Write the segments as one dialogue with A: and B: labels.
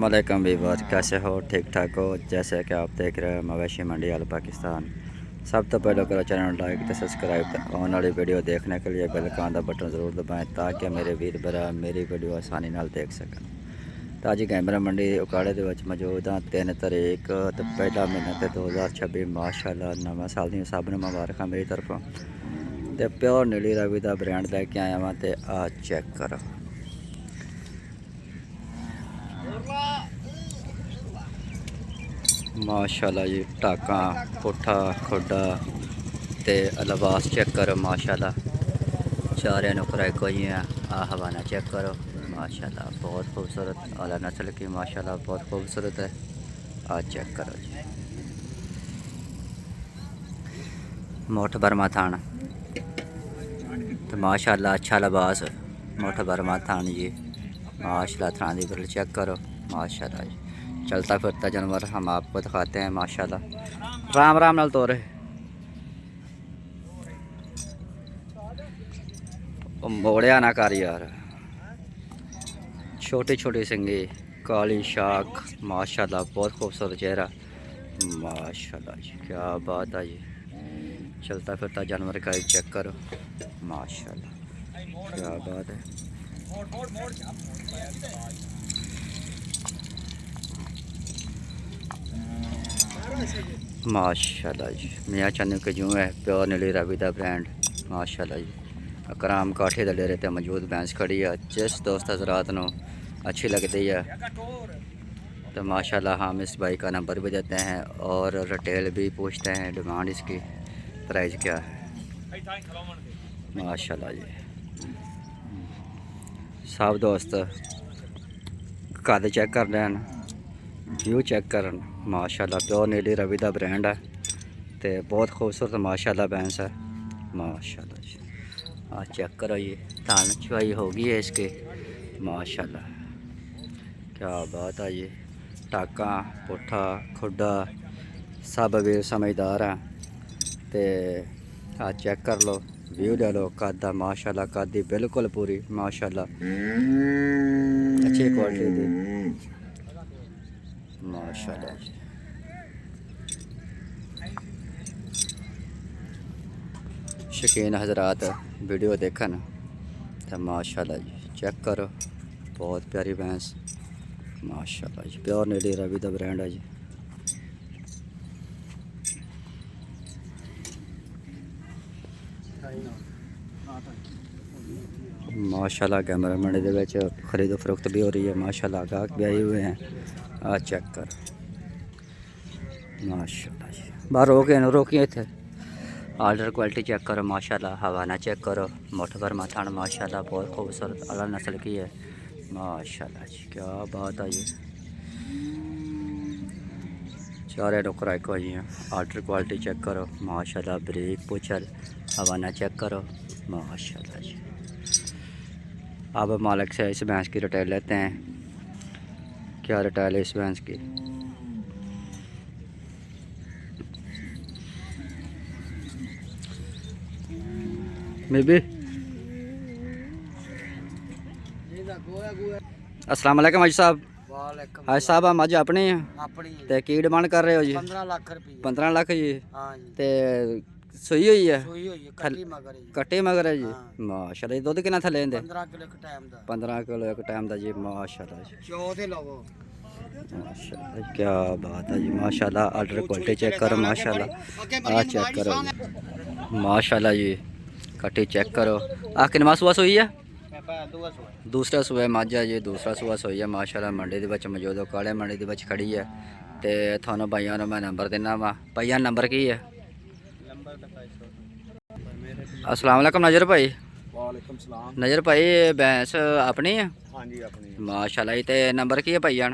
A: अस्सलाम वालेकुम वीवर, कैसे हो? ठीक ठाक हो? जैसे कि आप देख रहे हैं मवेशी मंडी अल पाकिस्तान। सब तो पहले करो चैनल लाइक तो सब्सक्राइब आने वाली वीडियो देखने के लिए बेल का बटन ज़रूर दबाएं ताकि मेरे वीर भरा मेरी वीडियो आसानी नाल देख सकन। तो अज कैमरा मंडी उकाड़े दे विच मौजूद हाँ। 3 तारीख तो पहला महीना तो 2026 माशाअल्लाह नवा साल दी सब नूं मुबारकां मेरी तरफों। तो प्योर नीली रावी का ब्रांड लैके आया वहाँ। तो आ चेक करो माशाअल्लाह जी, टाका पुट्ठा खुडा ते लिबास चेक करो माशाअल्लाह। चारे नुकरा एक ही है। आ हवाना चेक करो माशाअल्लाह, बहुत खूबसूरत आला नस्ल की माशाअल्लाह बहुत खूबसूरत है। आ चेक करो जी, मोठ बर्मा थान तो माशाअल्लाह अच्छा लिबास मोठ बर्मा थान जी माशाअल्लाह। थान की बिल चेक करो माशाअल्लाह जी। चलता फिरता जानवर हम आपको दिखाते हैं माशाअल्लाह। राम राम नाल तोरे मोड़िया ना कर यार। छोटी छोटी सिंगी काली शाख माशाअल्लाह, बहुत खूबसूरत चेहरा माशाअल्लाह जी, क्या बात है जी। चलता फिरता जानवर का चेक करो माशाअल्लाह, क्या बात है। माशाअल्लाह जी, मियाँ चन्नू के जूँ है प्योर नीली रावी का ब्रांड माशाअल्लाह जी। अकराम काठे दे डेरे ते मौजूद भैंस खड़ी है। जिस दोस्त हजरात नूं अच्छी लगती है तो माशाअल्लाह हम इस भाई का नंबर भी देते हैं और रिटेल भी पूछते हैं। डिमांड इसकी प्राइस क्या है माशाअल्लाह जी। सब दोस्त कद चेक कर लैन, व्यू चेक करन माशाअल्लाह। प्योर नीली रवि का ब्रांड है तो बहुत खूबसूरत माशाअल्लाह भैंस है माशाअल्लाह जी। हाँ चेक करो ये धान चुवाई होगी है इसके माशाअल्लाह, क्या बात है। ये टाका पुट्ठा खुडा सब वीर समझदार हैं। तो आ चेक कर लो, व्यू ले लो कद माशाअल्लाह। कद बिल्कुल पूरी माशाअल्लाह, अच्छी क्वालिटी दी माशाअल्लाह जी। शौकीन हजरात वीडियो देखन तो माशाअल्लाह जी चेक करो, बहुत प्यारी भैंस माशाअल्लाह जी। प्योर नीली रवि का ब्रांड है जी। माशाअल्लाह कैमरा मंडी दे विच खरीदो फरोख्त भी हो रही है माशाअल्लाह। गाहक भी आए हुए हैं। आ चेक कर माशाअल्लाह जी। बाहर रोकिए इत्थे आर्डर क्वालिटी चेक करो माशाअल्लाह। हवाना चेक करो, मोठ बर्मा थान माशाअल्लाह, बहुत खूबसूरत अला नस्ल की है माशाअल्लाह जी, क्या बात है। ये चारे नुकरा एक ही हैं। आर्डर क्वालिटी चेक करो माशाअल्लाह, ब्रीक पुछल हवाना चेक करो माशाअल्लाह जी। अब मालिक से इस भैंस की रिटेल लेते हैं, क्या रिटेल है इस भैंस की। बेबी अस्सलाम वालेकुम हाजी साहब। हाजी साहब हम अज अपनी ते की डिमांड कर रहे हो जी?
B: 15 लाख रुपये।
A: 15 लाख जी।
B: हाँ जी,
A: ते सूई हुई है
B: कट्टी मगर जी।
A: कट्टी मगर है जी
B: हाँ।
A: माशाअल्लाह। दुध कितना था लेंदे?
B: 15 किलो एक टाइम दा।
A: 15 किलो एक टाइम का जी माशाअल्लाह जी।
B: चौथे लवो
A: माशाअल्लाह, क्या बात है जी माशाअल्लाह। आर्डर क्वालिटी चेक करो माशाअल्लाह। आ चेक करो माशाअल्लाह जी, कट्टी चेक करो। आ किनवा सुआ सोई है? दूसरा सुआ मझ है जी, दूसरा सुआ सोई है माशाअल्लाह। मंडी दे विच मौजूद हो, काले मंडी दे विच खड़ी है। तो थानों भाइयों नूं मैं नंबर देना वा। भाइया नंबर की है? अस्सलाम वालेकुम नज़र भाई।
B: वालेकुम सलाम।
A: नज़र भाई भैंस अपनी है?
B: हाँ जी अपनी
A: माशाअल्लाह। तो नंबर की है भाइया?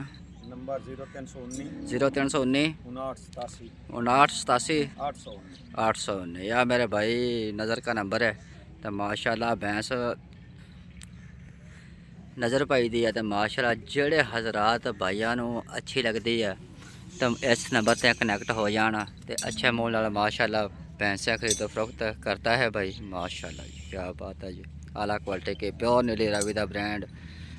B: नंबर 0319
A: 0319
B: 5987
A: 5987
B: 819।
A: 819 या मेरे भाई नज़र का नंबर है। तो माशाअल्लाह भैंस नज़र पाई दी है। तो माशाअल्लाह जेड़े हजरात भाइयों नूं अच्छी लगती है तो इस नंबर से कनैक्ट हो जाना। तो अच्छे मोल नाल माशाअल्लाह भैंसें खरीदो फरोख्त करता है भाई माशाअल्लाह जी, क्या बात है जी। आला क्वालिटी के प्योर नीली रावी का ब्रांड